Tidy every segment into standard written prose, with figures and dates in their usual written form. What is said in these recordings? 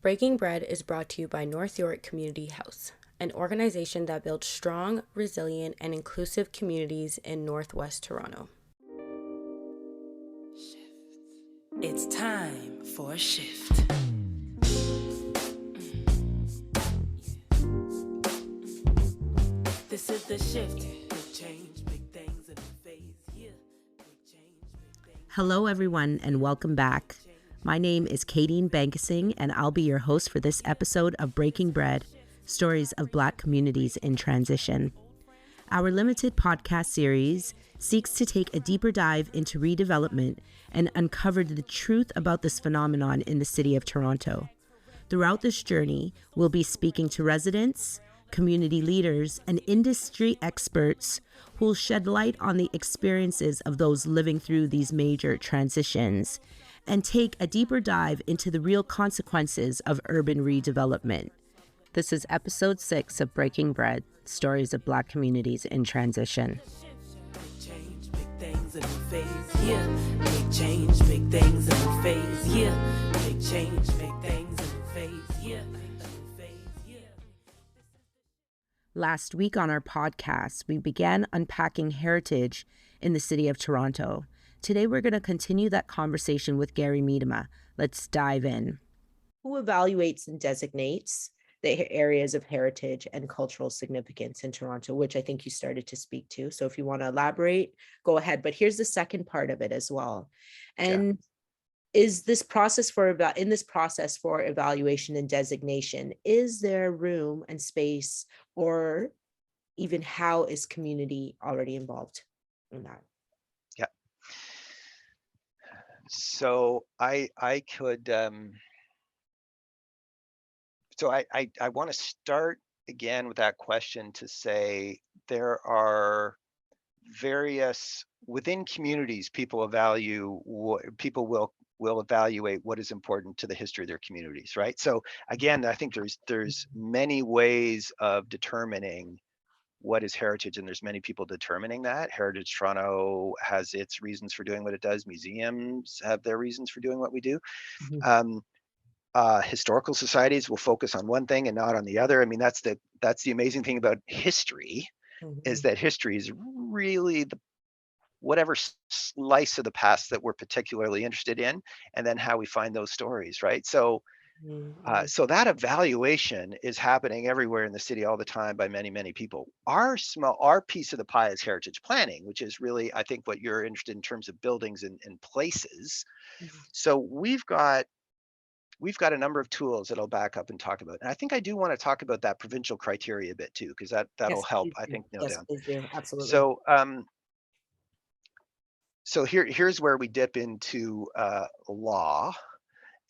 Breaking Bread is brought to you by North York Community House, an organization that builds strong, resilient, and inclusive communities in Northwest Toronto. It's time for a shift. This is the shift. Big change, big things in the phase. Yeah. Big change, big things. Hello, everyone, and welcome back. My name is Kaydeen Bankasingh, and I'll be your host for this episode of Breaking Bread, Stories of Black Communities in Transition. Our limited podcast series seeks to take a deeper dive into redevelopment and uncover the truth about this phenomenon in the city of Toronto. Throughout this journey, we'll be speaking to residents, community leaders, and industry experts who will shed light on the experiences of those living through these major transitions and take a deeper dive into the real consequences of urban redevelopment. This is episode 6 of Breaking Bread, Stories of Black Communities in Transition. Big change, big things in the phase. Yeah. Big change, big things in the phase. Yeah. Big change, big things in the phase. Yeah. Last week on our podcast, we began unpacking heritage in the city of Toronto. Today, we're going to continue that conversation with Gary Miedema. Let's dive in. Who evaluates and designates the areas of heritage and cultural significance in Toronto, which I think you started to speak to. So if you want to elaborate, go ahead. But here's the second part of it as well. And is this process for evaluation and designation, is there room and space, or even how is community already involved in that? Yeah. So I could I want to start again with that question to say there are various within communities people will evaluate what is important to the history of their communities, right? So again, I think there's many ways of determining what is heritage, and there's many people determining that. Heritage Toronto has its reasons for doing what it does. Museums have their reasons for doing what we do. Mhm. Historical societies will focus on one thing and not on the other. I mean, that's the amazing thing about history, is that history is really whatever slice of the past that we're particularly interested in, and then how we find those stories, right? So so that evaluation is happening everywhere in the city all the time by many, many people. Our piece of the pie is heritage planning, which is really, I think, what you're interested in terms of buildings and places. So we've got a number of tools that I'll back up and talk about. And I think I do want to talk about that provincial criteria a bit too, because that'll Yes, help, please I do. think, nail Yes, down. please do. Absolutely. So here's where we dip into law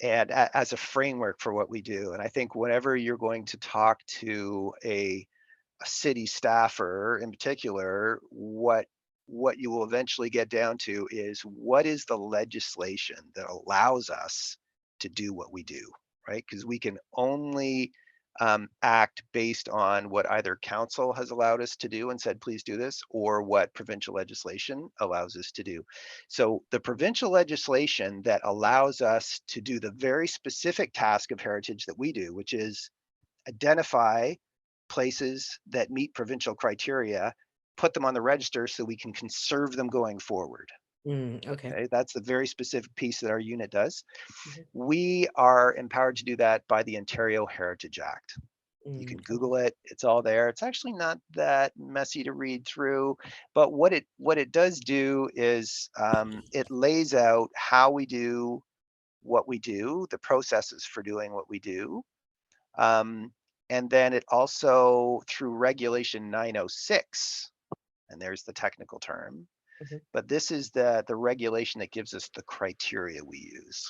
and as a framework for what we do. And I think whenever you're going to talk to a city staffer in particular, what you will eventually get down to is, what is the legislation that allows us to do what we do, right? Because we can only act based on what either council has allowed us to do and said, please do this, or what provincial legislation allows us to do. So the provincial legislation that allows us to do the very specific task of heritage that we do, which is identify places that meet provincial criteria, put them on the register so we can conserve them going forward. Okay. Okay, that's the very specific piece that our unit does. We are empowered to do that by the Ontario Heritage Act. You can Google it, it's all there. It's actually not that messy to read through, but what it does do is it lays out how we do what we do, the processes for doing what we do. And then it also, through Regulation 906, and there's the technical term, but this is the regulation that gives us the criteria we use.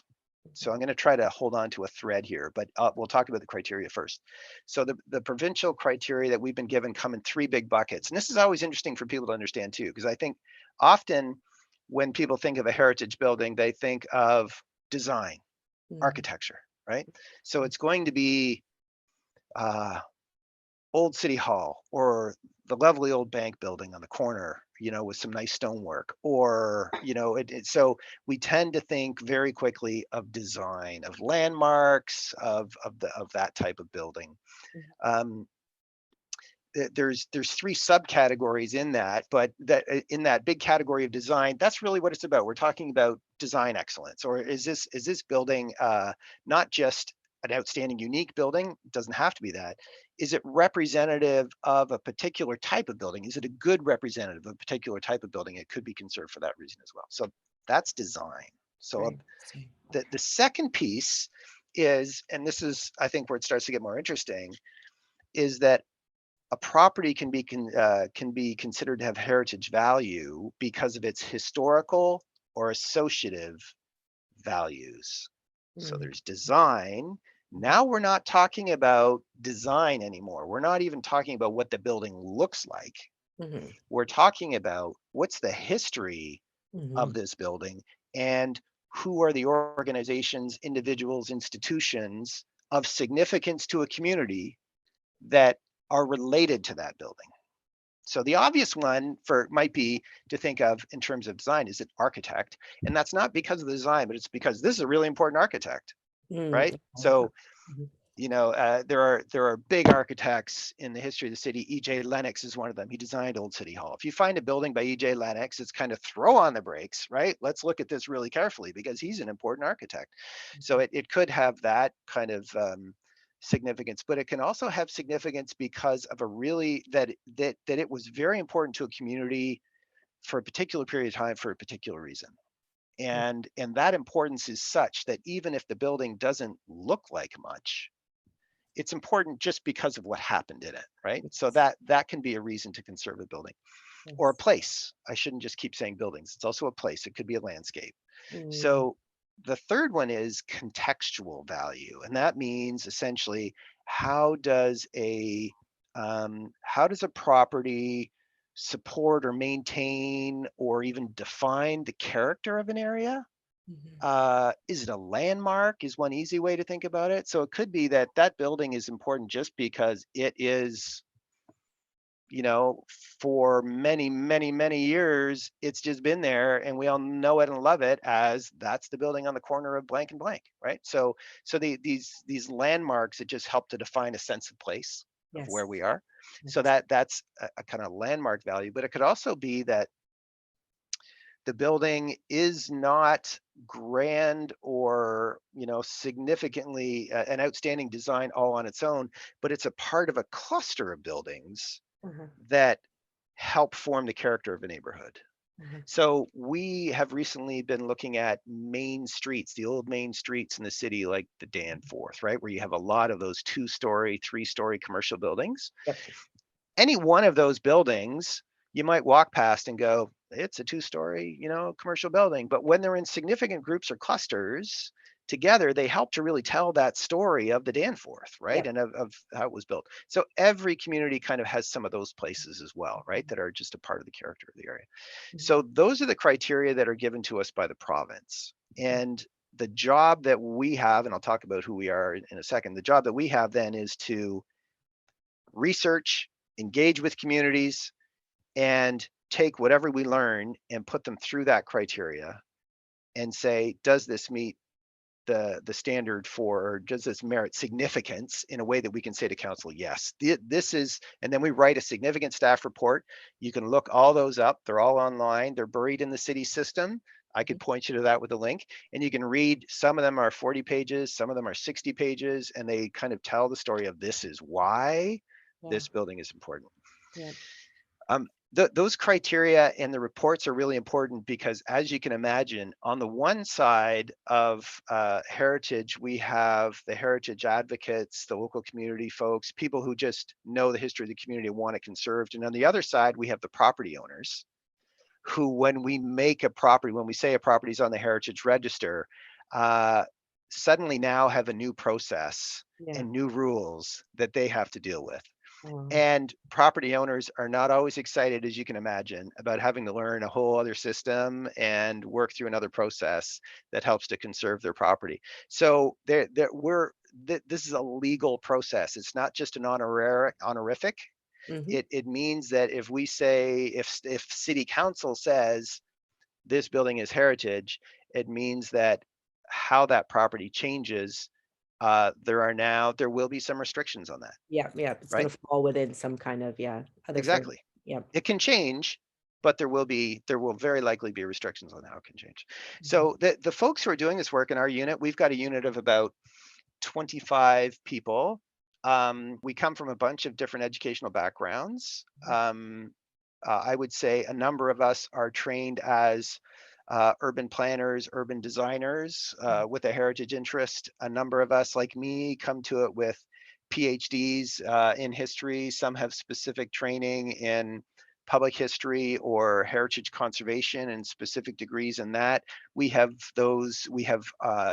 So I'm going to try to hold on to a thread here, but we'll talk about the criteria first. So the provincial criteria that we've been given come in 3 big buckets. And this is always interesting for people to understand too, because I think often when people think of a heritage building, they think of design, architecture, right? So it's going to be old city hall or the lovely old bank building on the corner, with some nice stonework, or so we tend to think very quickly of design, of landmarks, of that type of building. um, there's three subcategories in that, but that in that big category of design, that's really what it's about. We're talking about design excellence. Or is this building not just an outstanding unique building? It doesn't have to be that. Is it representative of a particular type of building? Is it a good representative of a particular type of building? It could be conserved for that reason as well. So that's design. So Right. the second piece is, and this is I think where it starts to get more interesting, is that a property can be considered to have heritage value because of its historical or associative values. So Mm-hmm. there's design. Now we're not talking about design anymore. We're not even talking about what the building looks like. Mm-hmm. We're talking about what's the history Mm-hmm. of this building, and who are the organizations, individuals, institutions of significance to a community that are related to that building. So the obvious one might be to think of in terms of design is an architect, and that's not because of the design, but it's because this is a really important architect, right? So Mm-hmm. there are big architects in the history of the city. E.J. Lennox is one of them. He designed Old City Hall. If you find a building by E.J. Lennox, it's kind of throw on the brakes, right? Let's look at this really carefully because he's an important architect. So it could have that kind of significance, but it can also have significance because of a really that it was very important to a community for a particular period of time for a particular reason. And that importance is such that even if the building doesn't look like much, it's important just because of what happened in it, right? So that can be a reason to conserve a building or a Yes. place. I shouldn't just keep saying buildings. It's also a place. It could be a landscape. Mm-hmm. So the third one is contextual value, and that means essentially how does a property support or maintain or even define the character of an area? Is it a landmark? Is one easy way to think about it. So it could be that that building is important just because it is, you know, for many, many, many years, it's just been there and we all know it and love it as that's the building on the corner of blank and blank, right? So these landmarks that just help to define a sense of place of Yes. where we are. So Yes. that's a kind of landmark value, but it could also be that the building is not grand or significantly an outstanding design all on its own, but it's a part of a cluster of buildings Uh-huh. that help form the character of a neighborhood. Uh-huh. So we have recently been looking at main streets, the old main streets in the city, like the Danforth, right, where you have a lot of those 2-story, 3-story commercial buildings. Yep. Any one of those buildings, you might walk past and go, it's a 2-story, commercial building. But when they're in significant groups or clusters together, they help to really tell that story of the Danforth, right? Yep. And of how it was built. So every community kind of has some of those places as well, right? That are just a part of the character of the area. So those are the criteria that are given to us by the province. And the job that we have, and I'll talk about who we are in a second, the job that we have then is to research, engage with communities, and take whatever we learn and put them through that criteria and say, does this meet the standard for, or does this merit significance in a way that we can say to council, yes, this is, and then we write a significant staff report. You can look all those up. They're all online. They're buried in the city system. I could point you to that with a link, and you can read. Some of them are 40 pages, some of them are 60 pages, and they kind of tell the story of this is why Yeah. this building is important. Yep. Those criteria and the reports are really important because, as you can imagine, on the one side of heritage, we have the heritage advocates, the local community folks, people who just know the history of the community and want it conserved. And on the other side, we have the property owners who, when we make a property, when we say a property is on the heritage register, uh, suddenly now have a new process Yeah. and new rules that they have to deal with. Wow. And property owners are not always excited, as you can imagine, about having to learn a whole other system and work through another process that helps to conserve their property. So this is a legal process. It's not just an honorific. Mm-hmm. It means that if we say, if city council says this building is heritage, it means that how that property changes, there will be some restrictions on that, Yeah, yeah. It's right? gonna fall within some kind of, yeah, other frame. Exactly. Yeah. It can change, but there will very likely be restrictions on how it can change. Mhm. So the folks who are doing this work in our unit, we've got a unit of about 25 people. We come from a bunch of different educational backgrounds. I would say a number of us are trained as urban planners, urban designers with a heritage interest. A number of us, like me, come to it with PhDs in history. Some have specific training in public history or heritage conservation and specific degrees in that. We have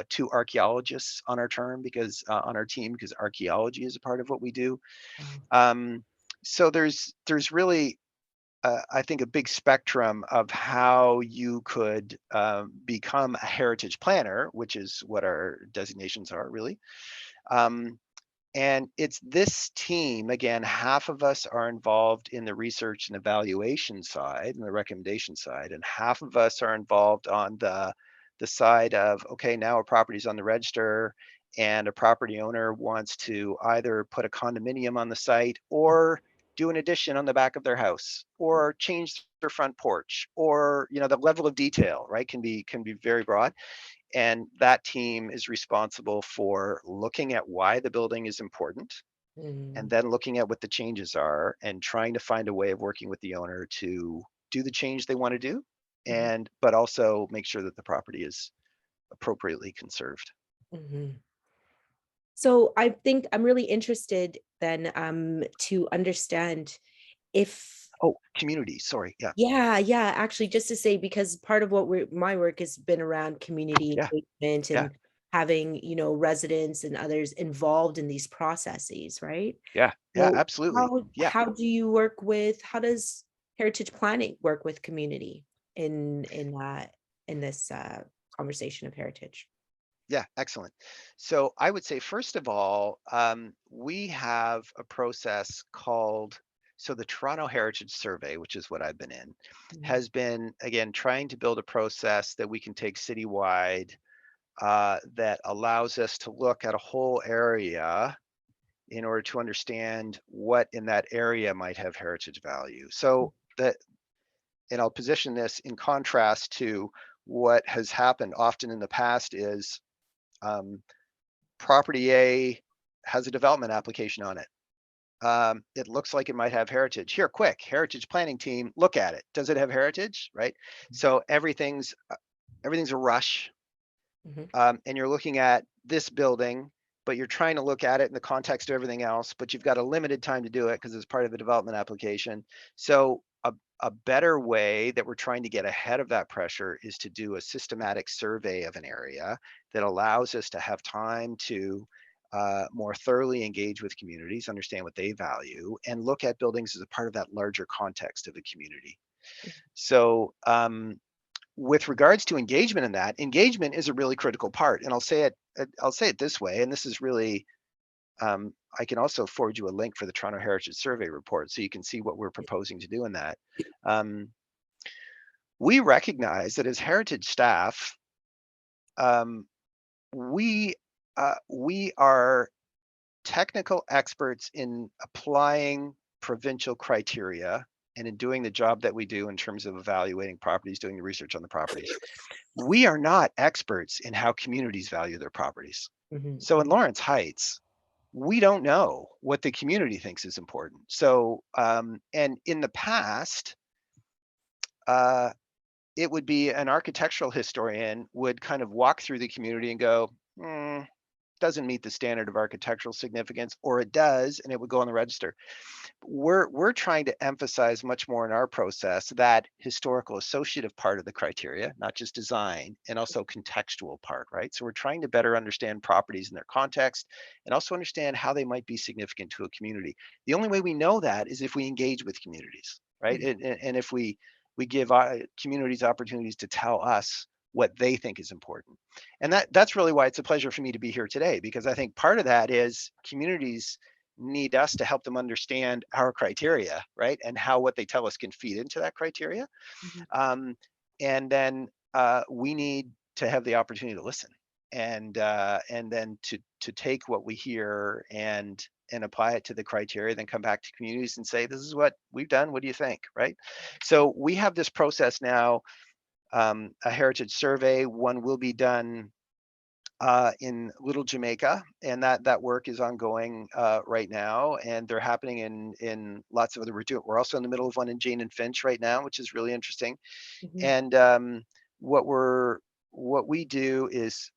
two archaeologists on our team because archaeology is a part of what we do. Wow. So there's really I think a big spectrum of how you could become a heritage planner, which is what our designations are really. Um, and it's this team, again, half of us are involved in the research and evaluation side and the recommendation side, and half of us are involved on the side of, okay, now a property's on the register and a property owner wants to either put a condominium on the site or do an addition on the back of their house or change their front porch, or the level of detail, right, can be very broad. And that team is responsible for looking at why the building is important and Mm, then looking at what the changes are and trying to find a way of working with the owner to do the change they want to do, mhm, and but also make sure that the property is appropriately conserved. mhm. So I think I'm really interested then, to understand if, Oh, community, sorry. Yeah, yeah, yeah, actually, just to say, because part of what my work has been around community yeah, engagement yeah, and having, residents and others involved in these processes, right? yeah, yeah, So absolutely. Yeah. how does heritage planning work with community in this conversation of heritage? Yeah, excellent. So I would say, first of all, we have a process called, so the Toronto Heritage Survey, which is what I've been in, Mhm, has been, again, trying to build a process that we can take citywide that allows us to look at a whole area in order to understand what in that area might have heritage value. So that, and I'll position this in contrast to what has happened often in the past is, um, property A has a development application on it. It looks like it might have heritage. Here, quick, heritage planning team, look at it. Does it have heritage? Right. So everything's a rush, mhm, and you're looking at this building, but you're trying to look at it in the context of everything else. But you've got a limited time to do it because it's part of the development application. So a better way that we're trying to get ahead of that pressure is to do a systematic survey of an area that allows us to have time to more thoroughly engage with communities, understand what they value, and look at buildings as a part of that larger context of the community. So, with regards to engagement in that, engagement is a really critical part. And I'll say it this way, and this is really, I can also forward you a link for the Toronto Heritage Survey report so you can see what we're proposing to do in that. Um, we recognize that as heritage staff, um, we we are technical experts in applying provincial criteria and in doing the job that we do in terms of evaluating properties, doing the research on the properties. We are not experts in how communities value their properties. mhm, So in mhm, Lawrence Heights, we don't know what the community thinks is important. So, and in the past, uh, it would be an architectural historian would kind of walk through the community and go, doesn't meet the standard of architectural significance, or it does, and it would go on the register. We're trying to emphasize much more in our process that historical associative part of the criteria, not just design, and also contextual part, right? So we're trying to better understand properties in their context and also understand how they might be significant to a community. The only way we know that is if we engage with communities, right? mhm, And if we give communities opportunities to tell us what they think is important. And that's really why it's a pleasure for me to be here today, because I think part of that is communities need us to help them understand our criteria, right? And how what they tell us can feed into that criteria. Um, and then we need to have the opportunity to listen, and then to take what we hear and apply it to the criteria, then come back to communities and say, this is what we've done. What do you think? Right. So we have this process now, a heritage survey. One will be done in Little Jamaica, and that work is ongoing right now, and they're happening in lots of other. We're also in the middle of one in Jane and Finch right now, which is really interesting. And what we do is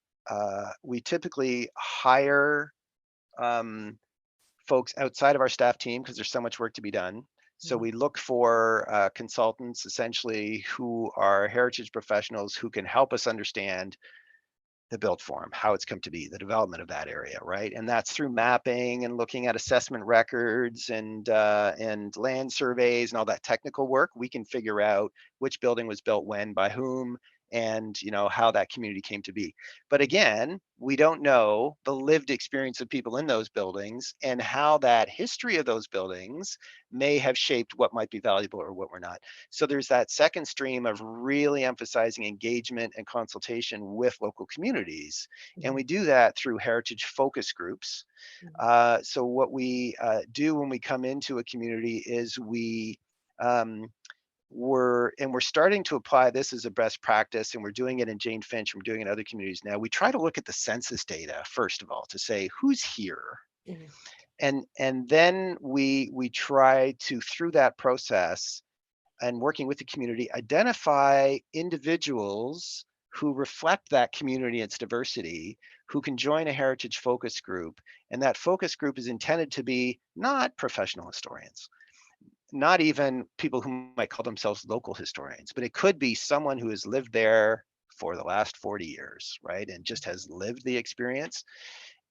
we typically hire folks outside of our staff team because there's so much work to be done. So we look for consultants, essentially, who are heritage professionals who can help us understand the built form, how it's come to be, the development of that area, right? And that's through mapping and looking at assessment records and land surveys and all that technical work. We can figure out which building was built when, by whom, and how that community came to be. But again, we don't know the lived experience of people in those buildings and how that history of those buildings may have shaped what might be valuable or what we're not. So there's that second stream of really emphasizing engagement and consultation with local communities. And we do that through heritage focus groups. So what we do when we come into a community is we're starting to apply this as a best practice, and we're doing it in Jane Finch, we're doing it in other communities now. We try to look at the census data, first of all, to say who's here. And then we try to, through that process and working with the community, identify individuals who reflect that community, its diversity, who can join a heritage focus group. And that focus group is intended to be not professional historians, not even people who might call themselves local historians, but it could be someone who has lived there for the last 40 years, right? And just has lived the experience.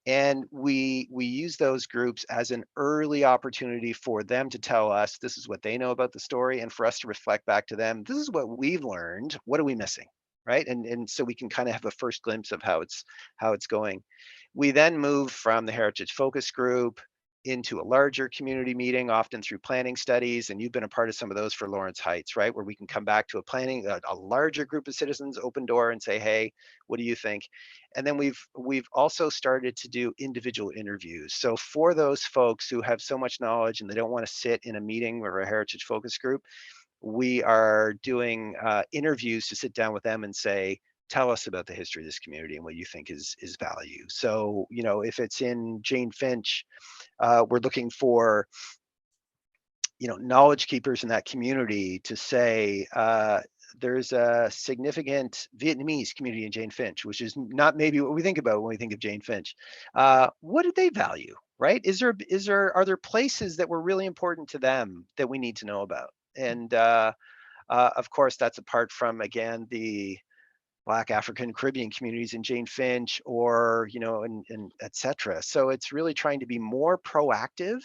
And we use those groups as an early opportunity for them to tell us this is what they know about the story, and for us to reflect back to them, this is what we've learned, what are we missing, right? And so we can kind of have a first glimpse of how it's going. We then move from the heritage focus group into a larger community meeting, often through planning studies, and you've been a part of some of those for Lawrence Heights, right? Where we can come back to a larger group of citizens, open door, and say, hey, what do you think? And then we've also started to do individual interviews. So for those folks who have so much knowledge and they don't want to sit in a meeting or a heritage focus group, we are doing interviews to sit down with them and say, tell us about the history of this community and what you think is value. So, if it's in Jane Finch, we're looking for, knowledge keepers in that community to say, there's a significant Vietnamese community in Jane Finch, which is not maybe what we think about when we think of Jane Finch. What do they value, right? Are there places that were really important to them that we need to know about? And of course, that's apart from, again, the Black African Caribbean communities in Jane Finch, or, and et cetera. So it's really trying to be more proactive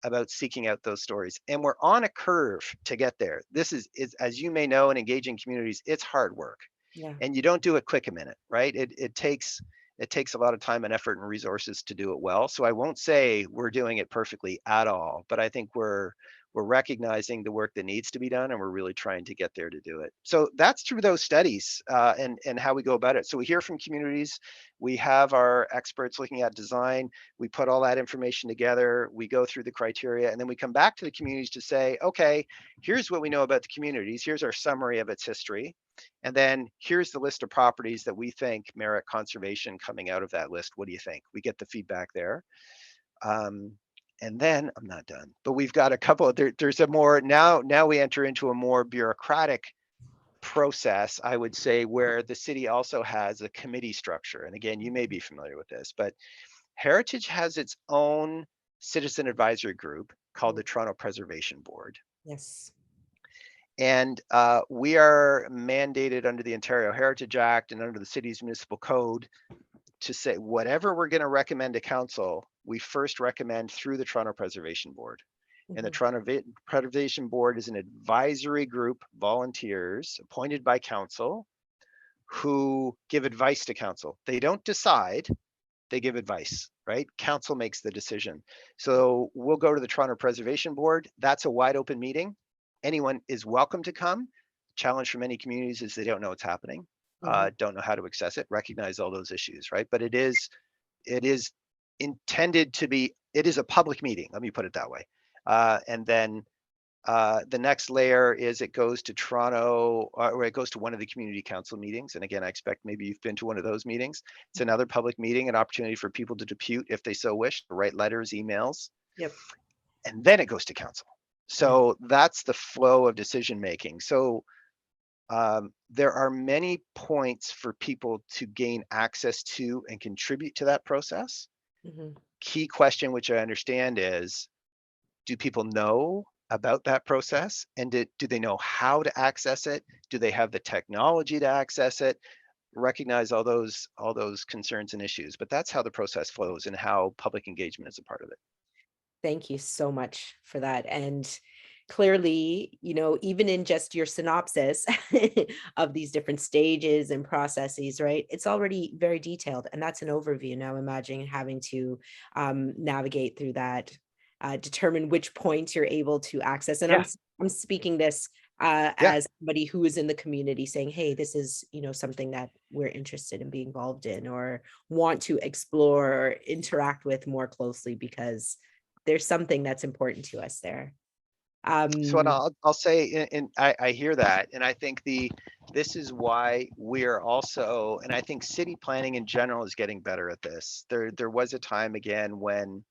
about seeking out those stories. And we're on a curve to get there. This is as you may know, in engaging communities, it's hard work. Yeah. And you don't do it quick a minute, right? It takes a lot of time and effort and resources to do it well. So I won't say we're doing it perfectly at all, but I think we're recognizing the work that needs to be done, and we're really trying to get there to do it. So that's through those studies and how we go about it. So we hear from communities, we have our experts looking at design, we put all that information together, we go through the criteria, and then we come back to the communities to say, okay, here's what we know about the communities, here's our summary of its history, and then here's the list of properties that we think merit conservation coming out of that list. What do you think? We get the feedback there. And then I'm not done, but we've got a couple of, there's a more, now we enter into a more bureaucratic process, I would say, where the city also has a committee structure. And again, you may be familiar with this, but Heritage has its own citizen advisory group called the Toronto Preservation Board. Yes. And we are mandated under the Ontario Heritage Act and under the city's municipal code to say whatever we're going to recommend to council, we first recommend through the Toronto Preservation Board. And the Toronto Preservation Board is an advisory group, volunteers appointed by council, who give advice to council. They don't decide, they give advice, right? Council makes the decision. So we'll go to the Toronto Preservation Board. That's a wide open meeting. Anyone is welcome to come. Challenge for many communities is they don't know what's happening, don't know how to access it, recognize all those issues, right? But it is intended to be, it is a public meeting, let me put it that way. And then the next layer is it goes to Toronto, or it goes to one of the community council meetings. And again, I expect maybe you've been to one of those meetings. It's another public meeting, an opportunity for people to depute if they so wish, to write letters, emails. Yep. And then it goes to council. So that's the flow of decision making. So there are many points for people to gain access to and contribute to that process. Key question, which I understand, is do people know about that process, and do they know how to access it? Do they have the technology to access it? Recognize all those concerns and issues, but that's how the process flows and how public engagement is a part of it. Thank you so much for that. And clearly, even in just your synopsis of these different stages and processes, right? It's already very detailed. And that's an overview. Now imagine having to navigate through that, determine which points you're able to access. And Yeah, I'm speaking this yeah. as somebody who is in the community saying, hey, this is, something that we're interested in being involved in or want to explore or interact with more closely because there's something that's important to us there. So what Um, I'll say, and I hear that, and I think this is why we're also, and I think city planning in general is getting better at this. There was a time again when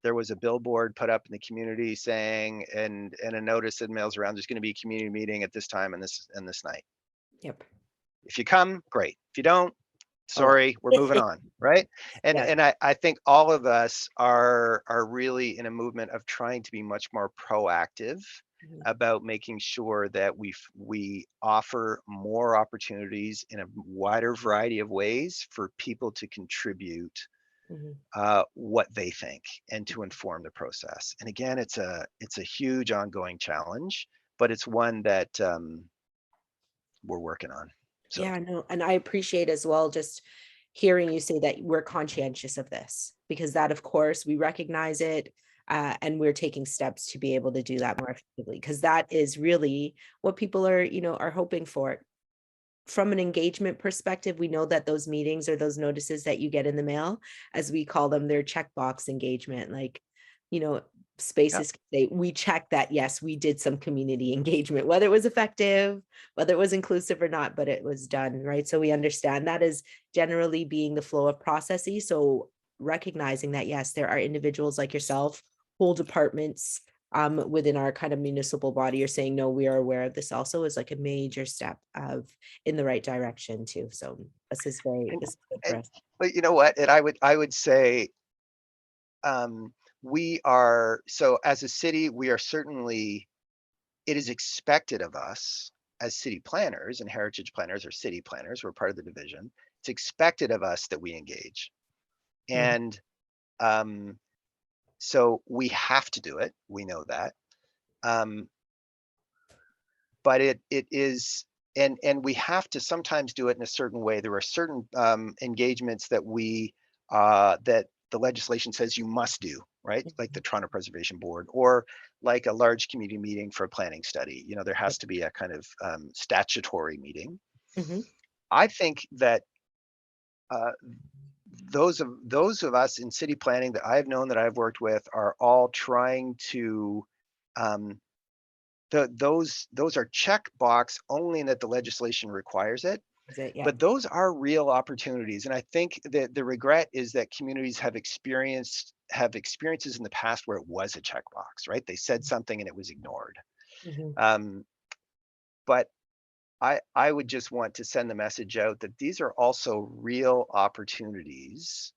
there was a billboard put up in the community saying, and a notice that mails around, there's going to be a community meeting at this time and this night. yep. If you come, great. If you don't, Oh, well. sorry, we're moving on, right? And Yeah. and I think all of us are really in a movement of trying to be much more proactive Mhm, about making sure that we offer more opportunities in a wider variety of ways for people to contribute mhm. what they think and to inform the process. And again, it's a huge ongoing challenge, but it's one that we're working on. So Yeah, no, and I appreciate as well just hearing you say that we're conscientious of this because that, of course, we recognize it, and we're taking steps to be able to do that more effectively because that is really what people are hoping for. From an engagement perspective, we know that those meetings or those notices that you get in the mail, as we call them, they're checkbox engagement. Like, you know, yeah. spaces can say, we check that, yes, we did some community engagement, whether it was effective, whether it was inclusive or not, but it was done, right? So we understand that is generally being the flow of processes. So recognizing that, yes, there are individuals like yourself, whole departments within our kind of municipal body are saying, no, we are aware of this also is like a major step of in the right direction too. So And this is good for and us. but you know what? And I would say we are, so as a city, we are certainly, it is expected of us as city planners and heritage planners or city planners, we're part of the division. It's expected of us that we engage. Mhm. And um, so we have to do it. We know that. Um, but it is, and we have to sometimes do it in a certain way. There are certain engagements that that the legislation says you must do, right? Like the Toronto Preservation Board, or like a large community meeting for a planning study. There has to be a kind of statutory meeting. Mhm. I think that uh, those of us in city planning that I've known, that I've worked with, are all trying to um, those are check box only in that the legislation requires it, Is it? Yeah. but those are real opportunities. And I think that the regret is that communities have experiences in the past where it was a checkbox, right? They said something and it was ignored. Mhm. um, but I would just want to send the message out that these are also real opportunities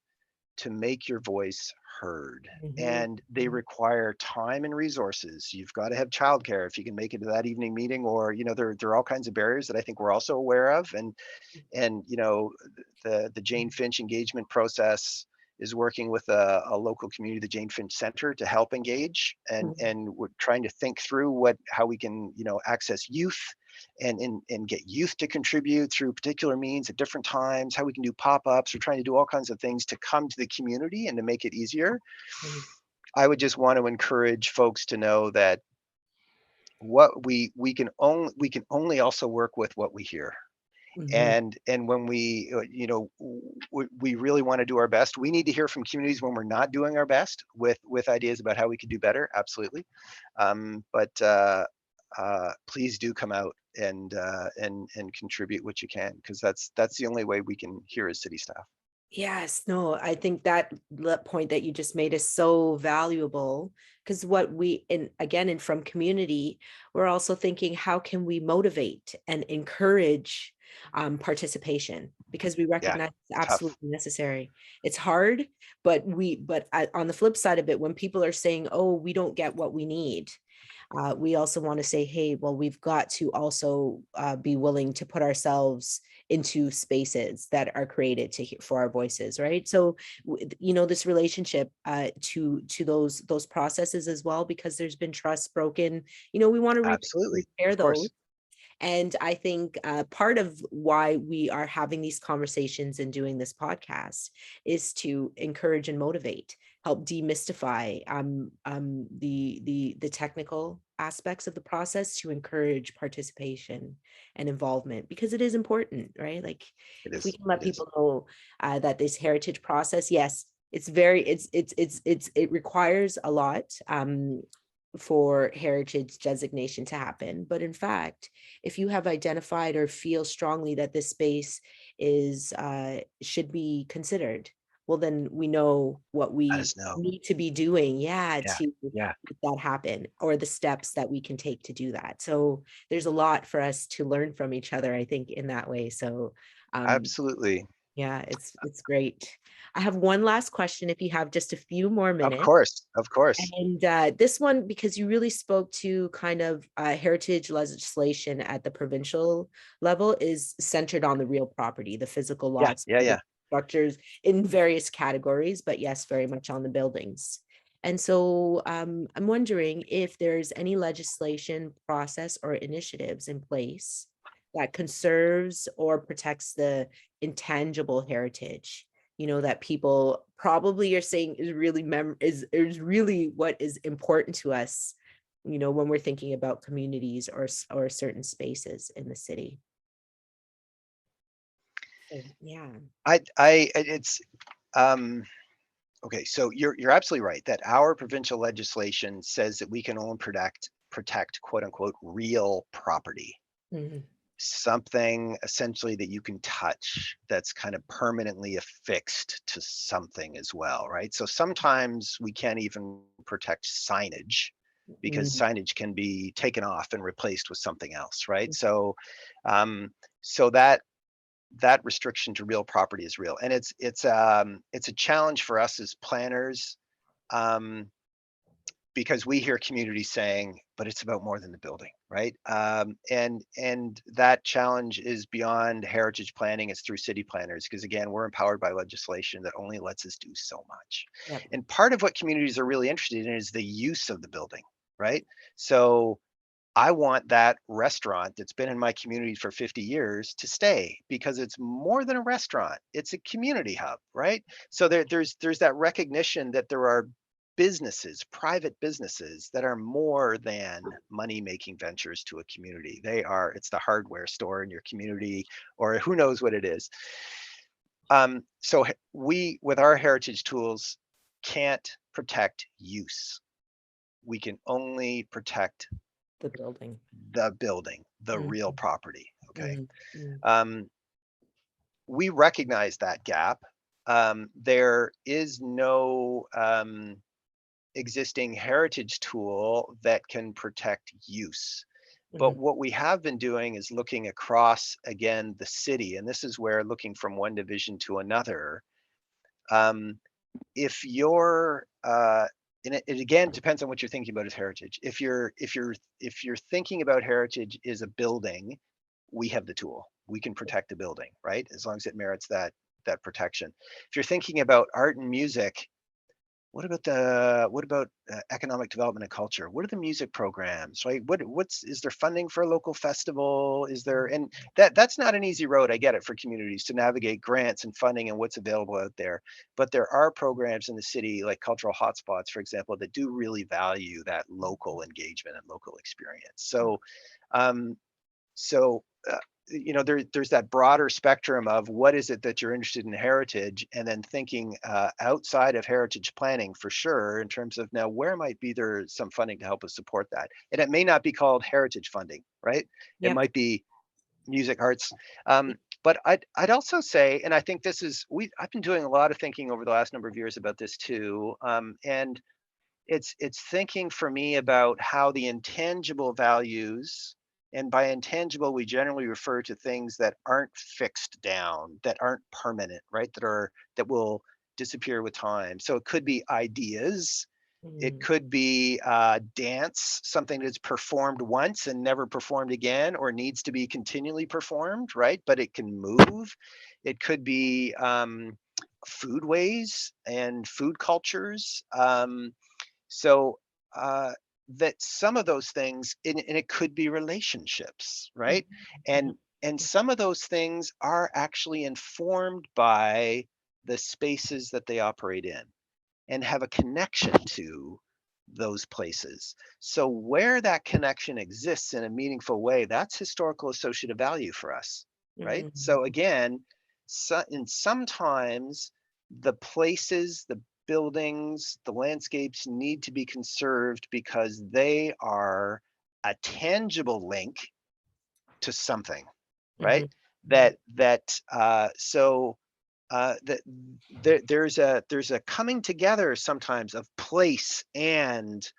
to make your voice heard. Mhm. And they require time and resources. You've got to have childcare if you can make it to that evening meeting, or there are all kinds of barriers that I think we're also aware of. And the Jane Finch engagement process is working with a local community, the Jane Finch Center, to help engage, and we're trying to think through how we can, access youth and get youth to contribute through particular means at different times, how we can do pop-ups. We're trying to do all kinds of things to come to the community and to make it easier. I would just want to encourage folks to know that what we can only also work with what we hear. And when we really want to do our best, we need to hear from communities when we're not doing our best with ideas about how we could do better. Absolutely. But please do come out and contribute what you can, because that's the only way we can hear as city staff. Yes, no, I think that point that you just made is so valuable, because what we, and again, and from community, we're also thinking, how can we motivate and encourage participation? Because we Yeah, recognize it's tough. absolutely necessary. It's hard, but on the flip side of it, when people are saying, oh, we don't get what we need, we also want to say, hey, well, we've got to also be willing to put ourselves into spaces that are created for our voices, right? So, this relationship to those processes as well, because there's been trust broken. We want to Absolutely, repair of those. course. And I think part of why we are having these conversations and doing this podcast is to encourage and motivate, help demystify the technical aspects of the process, to encourage participation and involvement, because it is important, right? Like, It if we is. can let It is. people know that this heritage process, yes, it requires a lot for heritage designation to happen. But in fact, if you have identified or feel strongly that this space is should be considered, well, then we know what Let we us know. need to be doing, Yeah. to Yeah. make that happen, or the steps that we can take to do that. So there's a lot for us to learn from each other, I think, in that way. So Absolutely. yeah, it's great. I have one last question, if you have just a few more Of minutes. course. Of course. And this one, because you really spoke to kind of heritage legislation at the provincial level, is centered on the real property, the physical Yeah. lots, Yeah. the Yeah. structures in various categories, but yes, very much on the buildings. And so I'm wondering if there's any legislation, process, or initiatives in place that conserves or protects the intangible heritage, that people probably are saying is really is really what is important to us, when we're thinking about communities or certain spaces in the city. So, yeah. It's um okay, so you're absolutely right that our provincial legislation says that we can only protect quote unquote real property, Mhm. something essentially that you can touch, that's kind of permanently affixed to something as well, right? So sometimes we can't even protect signage, because Mhm. signage can be taken off and replaced with something else, right? Um, so that restriction to real property is real, and it's a challenge for us as planners, um, because we hear communities saying, but it's about more than the building, right? And that challenge is beyond heritage planning. It's through city planners, because again, we're empowered by legislation that only lets us do so much. Yep. And part of what communities are really interested in is the use of the building, right? So I want that restaurant that's been in my community for 50 years to stay, because it's more than a restaurant. It's a community hub, right? So there's that recognition that there are businesses, private businesses, that are more than money-making ventures to a community. It's the hardware store in your community, or who knows what it is. So we, with our heritage tools, can't protect use. We can only protect The building. the building, the real Mhm. property. Okay. Mhm. Mhm. Um, we recognize that gap. There is no existing heritage tool that can protect use. But Mhm. what we have been doing is looking across, again, the city, and this is where looking from one division to another. Um, if you're and it again depends on what you're thinking about as heritage. If you're thinking about heritage is a building, we have the tool. We can protect the building, right? As long as it merits that that protection. If you're thinking about art and music, what about economic development and culture? What are the music programs, right? What's is there funding for a local festival? Is there, and that's not an easy road. I get it, for communities to navigate grants and funding and what's available out there. But there are programs in the city, like cultural hotspots, for example, that do really value that local engagement and local experience. Um, so there's that broader spectrum of what is it that you're interested in heritage, and then thinking outside of heritage planning, for sure, in terms of, now where might be there some funding to help us support that. And it may not be called heritage funding, right? It Yep. might be music arts. But I'd also say, and I think this is, I've been doing a lot of thinking over the last number of years about this too, and it's thinking for me about how the intangible values, and by intangible we generally refer to things that aren't fixed down, that aren't permanent, right, that will disappear with time. So it could be ideas, it Mhm. could be dance, something that's performed once and never performed again, or needs to be continually performed, right, but it can move. It could be foodways and food cultures. So uh, that some of those things, and it could be relationships, right? Mhm. And some of those things are actually informed by the spaces that they operate in, and have a connection to those places. So where that connection exists in a meaningful way, that's historical associative value for us, right? Mhm. So again, and sometimes the places, the buildings, the landscapes need to be conserved because they are a tangible link to something, right? Mhm. Mhm. That there's a coming together sometimes of place and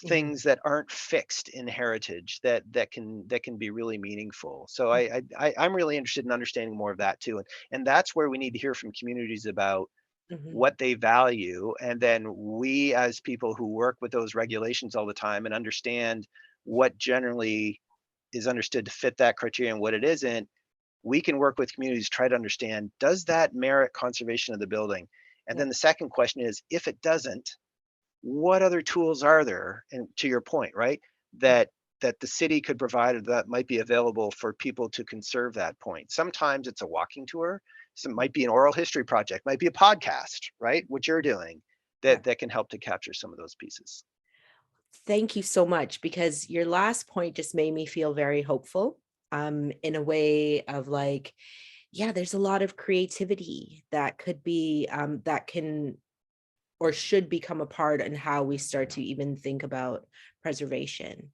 Mhm. things that aren't fixed in heritage, that can be really meaningful. So I'm really interested in understanding more of that too, and that's where we need to hear from communities about Mhm. what they value, and then we, as people who work with those regulations all the time and understand what generally is understood to fit that criteria and what it isn't, we can work with communities to try to understand, does that merit conservation of the building? And then Yep. the second question is, if it doesn't, what other tools are there? And to your point, right, that the city could provide, or that might be available for people to conserve that point. Sometimes it's a walking tour, some might be an oral history project, might be a podcast, right? What you're doing, Yeah. that can help to capture some of those pieces. Thank you so much, because your last point just made me feel very hopeful, in a way of like, yeah, there's a lot of creativity that could be, that can or should become a part in how we start to even think about preservation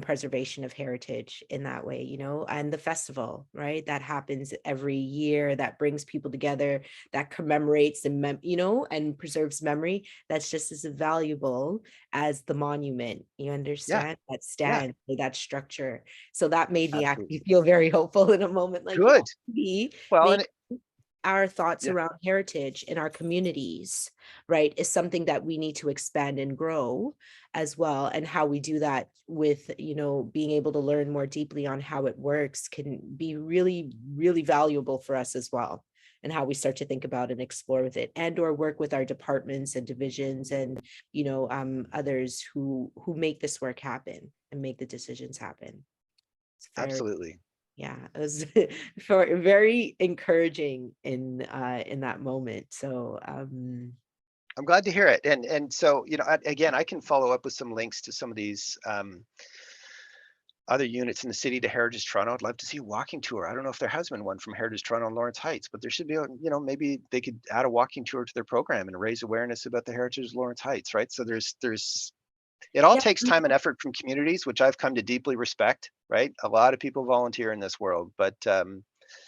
preservation of heritage in that way, and the festival, right, that happens every year, that brings people together, that commemorates and and preserves memory, that's just as valuable as the monument, you Yeah, understand, that yeah, stands for that structure. So that made me actually absolutely. feel very hopeful in a moment, like, yeah, Good. maybe Well, maybe and our thoughts yeah, around heritage in our communities, right, is something that we need to expand and grow as well. And how we do that with, being able to learn more deeply on how it works can be really, really valuable for us as well. And how we start to think about and explore with it, and or work with our departments and divisions and, others who make this work happen and make the decisions happen. It's very, absolutely. yeah, it was for very encouraging in that moment. So I'm glad to hear it. And so, again, I can follow up with some links to some of these other units in the city to Heritage Toronto. I'd love to see a walking tour. I don't know if there has been one from Heritage Toronto and Lawrence Heights, but there should be, maybe they could add a walking tour to their program and raise awareness about the heritage of Lawrence Heights, right? So there's it all yeah. takes time and effort from communities, which I've come to deeply respect, right? A lot of people volunteer in this world, but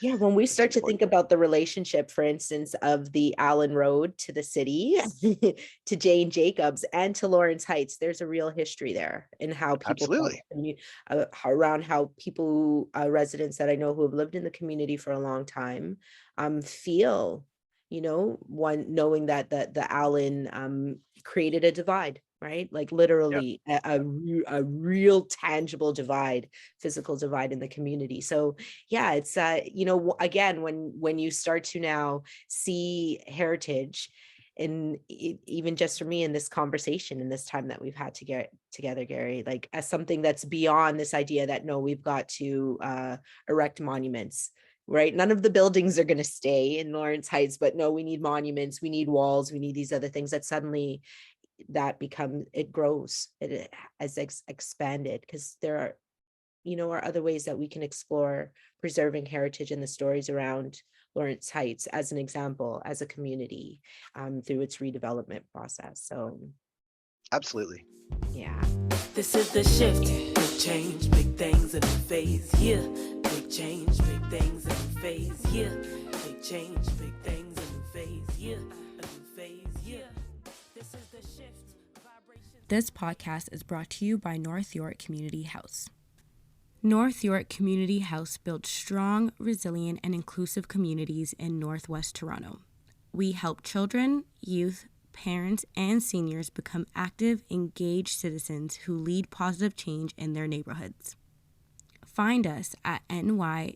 Yeah, when we it's start to think important. about the relationship, for instance, of the Allen Road to the city, to Jane Jacobs and to Lawrence Heights, there's a real history there in how people felt, Absolutely. around how people, residents that I know who have lived in the community for a long time, feel, one knowing that the Allen created a divide, right? Like Yep. literally a real tangible divide, physical divide in the community. So yeah, it's again, when you start to now see heritage, and even just for me in this conversation, in this time that we've had to get together, Gary, like as something that's beyond this idea that no, we've got to erect monuments, right? None of the buildings are going to stay in Lawrence Heights, but no, we need monuments, we need walls, we need these other things. That suddenly that becomes, it grows, it has expanded, because there are, are other ways that we can explore preserving heritage and the stories around Lawrence Heights, as an example, as a community, through its redevelopment process. So Absolutely. yeah. This is the shift. Big change, big things in a phase. Yeah. Big change, big things in a phase. Yeah. Big change, big things in a phase. Yeah. A new phase. Yeah. This is the shift. This podcast is brought to you by North York Community House. North York Community House builds strong, resilient, and inclusive communities in Northwest Toronto. We help children, youth, parents, and seniors become active, engaged citizens who lead positive change in their neighborhoods. Find us at nych.ca.